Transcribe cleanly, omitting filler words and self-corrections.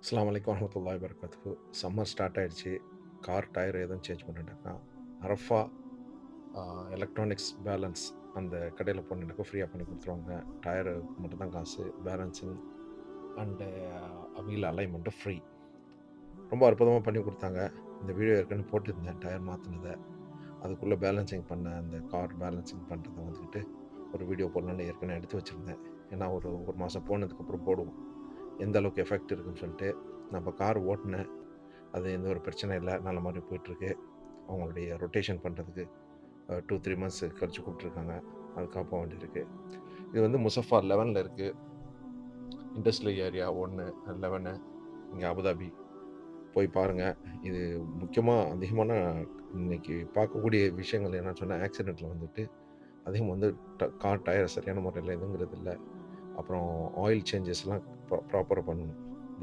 அஸ்ஸலாமு அலைக்கும் வரஹ்மத்துல்லாஹி வபரகாத்துஹு. சம்மர் ஸ்டார்ட் ஆயிடுச்சு. கார் டயர் எதுவும் சேஞ்ச் பண்ணிட்டேன்னா, அரஃபா எலக்ட்ரானிக்ஸ் பேலன்ஸ் அந்த கடையில போனீங்கனாக்கா ஃப்ரீயா பண்ணி குடுத்துருவாங்க. டயருக்கு மட்டும் தான் காசு. பேலன்சிங் அண்டு வீல் அலைன்மென்ட்டும் ஃப்ரீ. ரொம்ப அற்புதமா பண்ணி குடுத்தாங்க. இந்த வீடியோ ஏற்கனவே போட்டிருந்தேன் டயர் மாத்துனத. அதுக்குள்ள பேலன்சிங் பண்ண அந்த கார் பேலன்சிங் பண்றத வந்துட்டு ஒரு வீடியோ போடலான்னு ஏற்கனவே எடுத்து வச்சிருந்தேன். ஏன்னா ஒரு 1 மாசம் போனதுக்கப்புறம் போடுவோம். எந்த அளவுக்கு எஃபெக்ட் இருக்குன்னு சொல்லிட்டு. நான் இப்ப கார் ஓட்டுனேன். அது எந்த ஒரு பிரச்சனையும் இல்ல. நல்ல மாரி போயிட்டுருக்கு. அவங்களுடைய ரொட்டேஷன் பண்றதுக்கு 2, 3 மந்த்ஸ் கழிச்சு கூப்ட்டுருக்காங்க. அதுக்காக போ வேண்டியிருக்கு. இது வந்து முசஃபா 11ல இருக்கு. இண்டஸ்ட்ரியல் ஏரியா 1, 11 இங்க அபுதாபி. போய் பாருங்க. இது முக்கியமா அதிகமான இன்னைக்கு பார்க்கக்கூடிய விஷயங்கள் என்னன்னு சொன்னா, ஆக்சிடென்ட்ல வந்துட்டு அதிகம் வந்து கார் டயர் சரியான முறையில இதுங்கிறது இல்ல. அப்புறம் ஆயில் சேஞ்சஸ்லாம் ப்ராப்பரா பண்ணணும்.